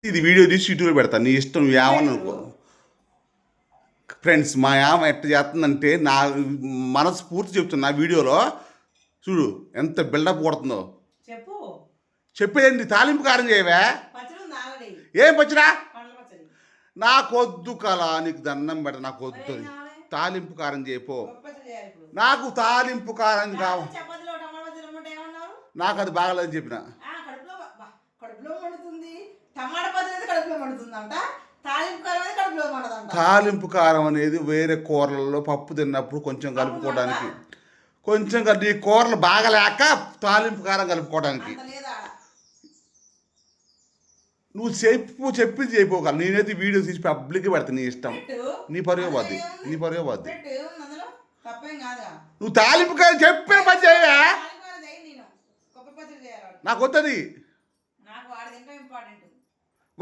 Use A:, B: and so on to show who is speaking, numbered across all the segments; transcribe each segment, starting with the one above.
A: ఇది వీడియో తీసి యూట్యూబ్లో పెడతాను, నీ ఇష్టం, నువ్వు ఏమన్నా అనుకో. ఫ్రెండ్స్, మా యామ ఎట్లా చేస్తుందంటే, నా మనసు పూర్తి చెప్తున్నా, నా వీడియోలో చూడు ఎంత బిల్డప్ కొడుతుందో.
B: చెప్పు.
A: చెప్పేది తాలింపు కారం చేయవే. ఏం పచ్చిరా నాకొద్దు కలా, నీకు దండం పెట్ట, నాకు వద్దు. తాలింపు కారం చేయపో, నాకు తాలింపు కారం కావాలి. నాకు అది బాగాలేదని చెప్పిన. తాలింపు కారం అనేది వేరే కూరలలో పప్పు తిన్నప్పుడు కొంచెం కలుపుకోవడానికి, కొంచెం ఈ కూరలు బాగలేక తాలింపు కారం కలుపుకోవడానికి. నువ్వు చెప్పింది చేయపోగల, నేనైతే వీడియో తీసి పబ్లిక్ పెడతా, నీ ఇష్టం, నీ పరుగు పోద్ది, నీ పరుగు పోద్ది. నువ్వు తాలింపు కారం చెప్పే పని చేయవా, నాకు వస్తుంది.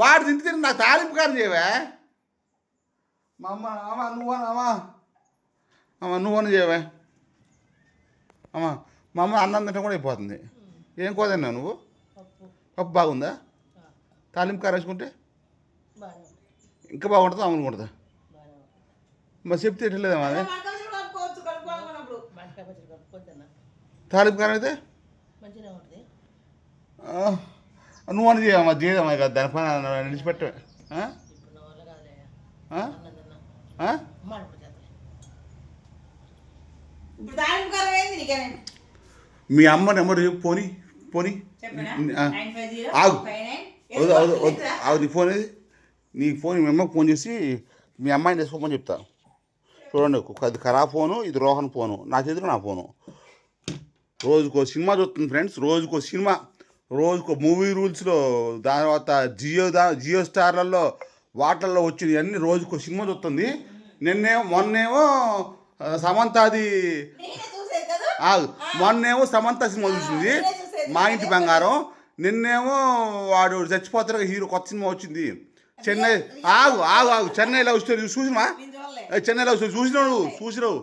A: వాడు తింటే నాకు తాలింపు కారం చేయవా. మా అమ్మ అమ్మ నువ్వని చేయవా. అమ్మ మా అమ్మ అన్నం తింటే కూడా అయిపోతుంది. ఏం కోదన్నా నువ్వు? పప్పు బాగుందా? తాలింపు కారం వేసుకుంటే ఇంకా బాగుంటుందా, అమ్ములు ఉంటుందా? మరి చెప్తే ఎట్లేదమ్మా అదే తాలింపు కారం అయితే నువ్వు అని చేయమ్మా, చేయదమ్మా, ఇక దాని పని నిలిచిపెట్టవే. మీ అమ్మ నెంబర్ పోనీ పోనీ ఆగు ఆగు, నీ ఫోన్ ఏది? నీ ఫోన్ మీ అమ్మకి ఫోన్ చేసి మీ అమ్మాయిని తీసుకోమని చెప్తా. చూడండి, అది ఖరాబ్ ఫోను, ఇది రోహన్ ఫోను, నా చేతిలో నా ఫోను. రోజుకో సినిమా చూస్తుంది ఫ్రెండ్స్, రోజుకో సినిమా, రోజుకో మూవీ రూల్స్లో, తర్వాత జియో స్టార్లలో వాటర్లో వచ్చింది అన్నీ, రోజుకో సినిమా చూస్తుంది. మొన్నేమో సమంతాది, మొన్నేమో సమంత సినిమా చూసింది, మా ఇంటి బంగారం. నిన్నేమో వాడు చచ్చిపోతారు హీరో, కొత్త సినిమా వచ్చింది చెన్నై. ఆగు ఆగు ఆగు, చెన్నై లవ్ స్టోరీ చూసినా? చెన్నై లవ్ స్టోరీ చూసినావు?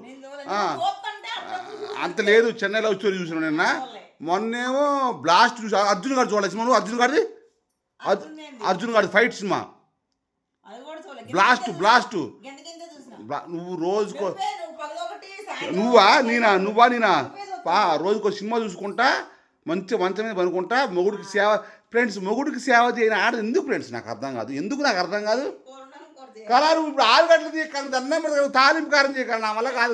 A: అంత లేదు, చెన్నై లవ్ స్టోరీ చూసినావు నిన్న. మొన్నేమో బ్లాస్ట్ చూసి, అర్జున్ గారు చూడాలి సినిమా, అర్జున్ గారి ఫైట్ సినిమా బ్లాస్ట్. నువ్వు రోజుకో, నువ్వా నేనా రోజుకో సినిమా చూసుకుంటా, మంచి మంచం మీద పనుకుంటా, మొగుడికి సేవ. ఫ్రెండ్స్, మొగుడికి సేవ చేయని ఆడ ఎందుకు ఫ్రెండ్స్? నాకు అర్థం కాదు. కళ నువ్వు ఇప్పుడు 6 గంటలది దండం పెడతావు, తాలింపు కారం చేయగల, నా వల్ల కాదు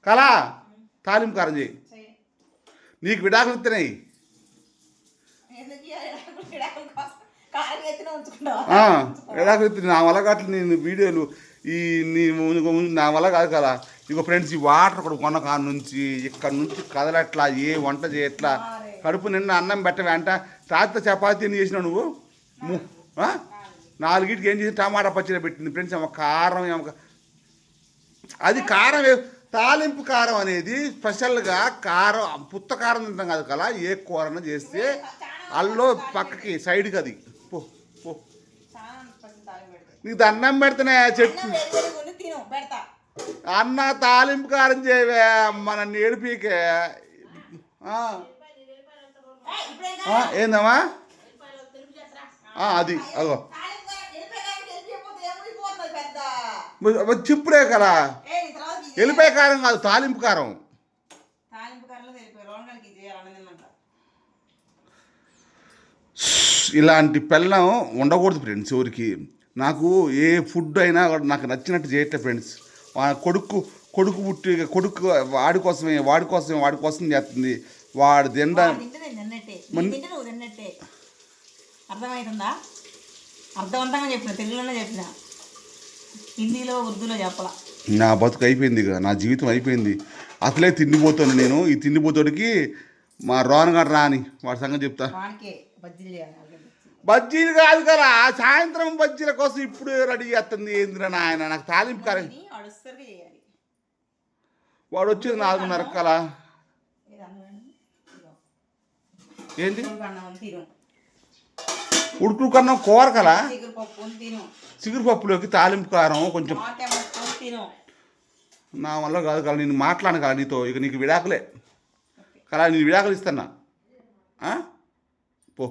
A: కళ తాలింపు కారం చేయి. నీకు విడాకులు ఇస్తున్నాయి, విడాకులు ఇస్తున్నాయి, నా వల్ల కాదు. నేను వీడియోలు నా వల్ల కాదు కదా. ఇక ఫ్రెండ్స్, ఈ వాటర్ కూడా కొన్న కాడ నుంచి ఇక్కడ నుంచి కదలట్లా, ఏ వంట చేయట్లా, కడుపు నిన్న అన్నం పెట్టవే అంట. రాత్రి చపాతీ అని చేసినావు నువ్వు. 4గిటికి ఏం చేసి టమాటా పచ్చడి పెట్టింది ఫ్రెండ్స్. కారం అది కారం, తాలింపు కారం అనేది స్పెషల్గా కారం, పుత్త కారం తింటాం కదా కదా. ఏ కూరన చేస్తే అల్లో పక్కకి సైడ్కి అది పో పో. నీకు దండం పెడుతున్నా చెప్పు అన్న, తాలింపు కారం చేయవే, మన నేడిపీకే. ఏందమ్మా అది అగో చిప్పుడే కదా, ఎల్లిపాయ కారం కాదు, తాలింపు కారం. ఇలాంటి పెళ్ళం ఉండకూడదు ఫ్రెండ్స్ ఎవరికి. నాకు ఏ ఫుడ్ అయినా నాకు నచ్చినట్టు చేయట్లేదు ఫ్రెండ్స్. కొడుకు వాడి కోసం చేస్తుంది. వాడు
B: అర్థవంతంగా చెప్పిన, తెలుగులోనే చెప్పిన, హిందీలో ఉర్దూలో చెప్పాల.
A: నా బతుకు అయిపోయింది ఇక, నా జీవితం అయిపోయింది. అసలే తిండిపోతాను నేను. ఈ తిండిపోతాడికి మా రోనగాడు రాని వాడి సంగతి చెప్తా. బజ్జీలు కాదు కదా, సాయంత్రం బజ్జీల కోసం ఇప్పుడు రెడీ చేస్తుంది. ఏంద్ర నాయన, నాకు తాలింపు కారం. వాడు వచ్చేది 4:30 కలా. ఏంటి ఉడుకు కన్నా కూర కదా, చిగురు పప్పులోకి తాలింపు కారం కొంచెం. నా వల్ల కాదు కదా, నేను మాట్లాడను కదా నీతో. ఇక నీకు విడాకులే కదా, నేను విడాకులు ఇస్తున్నా. పో